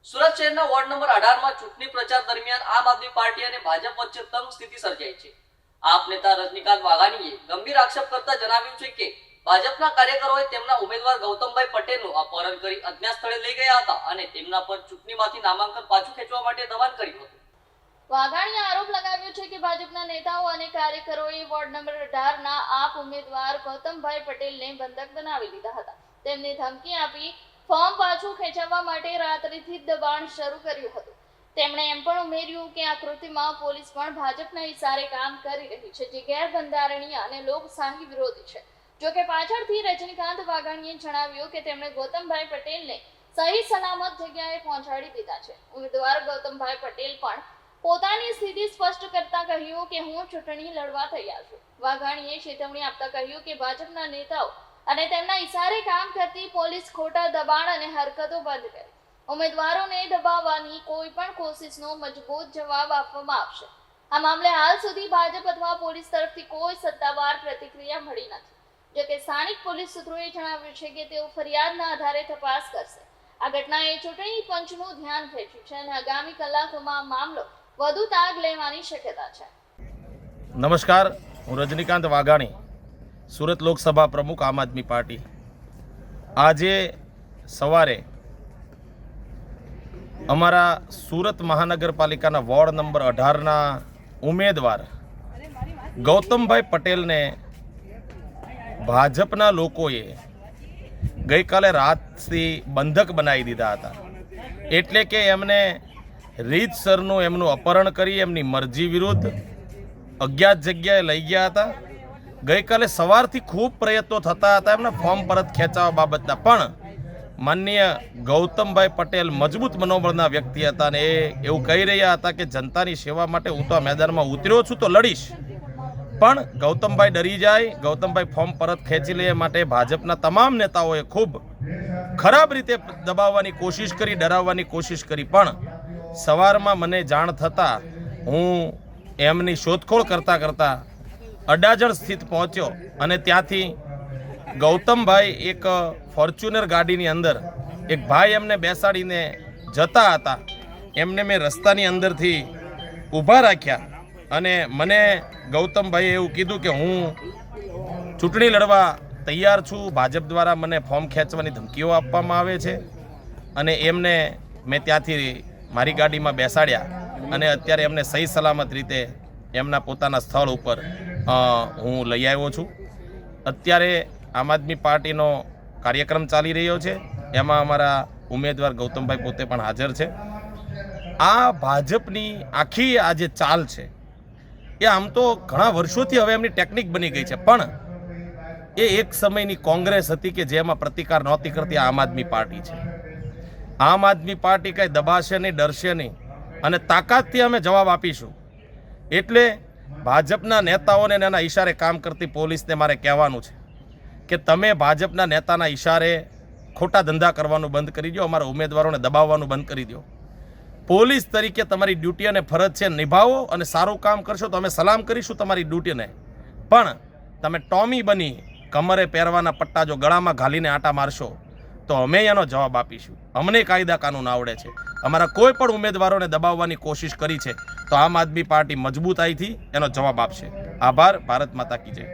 સુરત શહેરના ward number 18 માં ચૂંટણી પ્રચાર દરમિયાન આમ આદમી પાર્ટી અને ભાજપ વચ્ચે તંગ સ્થિતિ સર્જાઈ છે। આપ નેતા રજનીકાંત વાઘાણીએ ગંભીર આક્ષેપ કરતા જણાવ્યું છે કે ભાજપના કાર્યકરોએ તેમના ઉમેદવાર ગૌતમભાઈ પટેલનું અપહરણ કરી અજ્ઞાત સ્થળે લઈ ગયા હતા અને તેમના પર ચૂંટણીમાંથી નામાંકન પાછું ખેંચવા માટે દબાણ કર્યું હતું। વાઘાણીએ આરોપ લગાવ્યો છે કે ભાજપના નેતાઓ અને કાર્યકરોએ વોર્ડ નંબર 18 ના આપ ઉમેદવાર ગૌતમભાઈ પટેલને બંધક બનાવી લીધા હતા। તેમને ધમકી આપી ફોર્મ પાછું ખેંચવા માટે રાત્રિથી દબાણ શરૂ કર્યું હતું। તેમણે એમ પણ ઉમેર્યું કે આ કૃતિમાં પોલીસ પણ ભાજપના ઇશારે કામ કરી રહી છે, જે ગેરબંધારણીય અને લોકશાહી વિરોધી છે। જો કે પાછળથી રજનીકાંત વાઘાણીએ જણાવ્યું કે તેમણે ગૌતમભાઈ પટેલને સહી સલામત જગ્યાએ પહોંચાડી દીધા છે। ઉમેદવાર ગૌતમભાઈ પટેલ પણ પોતાની સ્થિતિ સ્પષ્ટ કરતા કહ્યું કે હું ચૂંટણી લડવા તૈયાર છું। વાઘાણીએ ચેતવણી આપતા કહ્યું કે ભાજપના નેતાઓ અને તેમના ઇશારે કામ કરતી પોલીસ ખોટા દબાણ અને હરકતો બંધ કરે। ઉમેદવારોને દબાવવાની કોઈ પણ કોશિશનો મજબૂત જવાબ આપવામાં આવશે। આ મામલે હાલ સુધી ભાજપ અથવા પોલીસ તરફથી કોઈ સત્તાવાર પ્રતિક્રિયા મળી નથી। જો કે સ્થાનિક પોલીસ સૂત્રોએ જણાવ્યું છે કે તેઓ ફરિયાદના આધારે તપાસ કરશે। આ ઘટનાએ ચૂંટણી પંચનું ધ્યાન ખેંચ્યું છે અને આગામી કલાકોમાં મામલો વધુ તાગ લેવાની શક્યતા છે। નમસ્કાર, હું રજનીકાંત વાઘાણી, સુરત લોકસભા પ્રમુખ, આમ આદમી પાર્ટી। આજે સવારે અમારા સુરત મહાનગરપાલિકાના વોર્ડ નંબર 18ના ઉમેદવાર ગૌતમભાઈ પટેલને ભાજપના લોકોએ ગઈકાલે રાતથી બંધક બનાવી દીધા હતા। એટલે કે એમને રીતસરનું એમનું અપહરણ કરી એમની મરજી વિરુદ્ધ અજ્ઞાત જગ્યાએ લઈ ગયા હતા। ગઈકાલે સવારથી ખૂબ પ્રયત્નો થતા હતા એમના ફોર્મ પરત ખેંચવા બાબતના, પણ માનનીય ગૌતમભાઈ પટેલ મજબૂત મનોબળના વ્યક્તિ હતા અને એ એવું કહી રહ્યા હતા કે જનતાની સેવા માટે હું તો આ મેદાનમાં ઉતર્યો છું તો લડીશ, પણ ગૌતમભાઈ ડરી જાય, ગૌતમભાઈ ફોર્મ પરત ખેંચી લે માટે ભાજપના તમામ નેતાઓએ ખૂબ ખરાબ રીતે દબાવવાની કોશિશ કરી, ડરાવવાની કોશિશ કરી। પણ સવારમાં મને જાણ થતાં હું એમની શોધખોળ કરતાં કરતાં અડાજણ સ્થિત પહોંચ્યો અને ત્યાંથી ગૌતમભાઈ એક ફોર્ચ્યુનર ગાડીની અંદર એક ભાઈ એમને બેસાડીને જતા હતા, એમને મેં રસ્તાની અંદરથી ઊભા રાખ્યા અને મને ગૌતમભાઈએ એવું કીધું કે હું ચૂંટણી લડવા તૈયાર છું, ભાજપ દ્વારા મને ફોર્મ ખેંચવાની ધમકીઓ આપવામાં આવે છે અને એમને મેં ત્યાંથી મારી ગાડીમાં બેસાડ્યા અને અત્યારે એમને સહી સલામત રીતે એમના પોતાના સ્થળ ઉપર હું લઈ આવ્યો છું। અત્યારે આમ આદમી પાર્ટીનો કાર્યક્રમ ચાલી રહ્યો છે, એમાં અમારા ઉમેદવાર ગૌતમભાઈ પોતે પણ હાજર છે। આ ભાજપની આખી આ જે ચાલ છે એ આમ તો ઘણા વર્ષોથી હવે એમની ટેકનિક બની ગઈ છે, પણ એ એક સમયની કોંગ્રેસ હતી કે જેમાં પ્રતિકાર નહોતી કરતી, આમ આદમી પાર્ટી છે। આમ આદમી પાર્ટી કંઈ દબાશે નહીં, ડરશે નહીં અને તાકાતથી અમે જવાબ આપીશું। એટલે ભાજપના નેતાઓને એના ઈશારે કામ કરતી પોલીસને મારે કહેવાનું છે કે તમે ભાજપના નેતાના ઈશારે ખોટા ધંધા કરવાનું બંધ કરી દો, અમારા ઉમેદવારોને દબાવવાનું બંધ કરી દો। પોલીસ તરીકે તમારી ડ્યુટી અને ફરજ છે, નિભાવો અને સારું કામ કરશો તો અમે સલામ કરીશું તમારી ડ્યુટીને। પણ તમે ટોમી બની કમરે પહેરવાના પટ્ટા જો ગળામાં ઘાલીને આટા મારશો તો અમે એનો જવાબ આપીશું। અમને કાયદા કાનૂન આવડે છે, અમારા કોઈ પણ ઉમેદવારોને દબાવવાની કોશિશ કરી છે તો આમ આદમી પાર્ટી મજબૂતાઈથી એનો જવાબ આપશે। આભાર। ભારત માતા કી જય।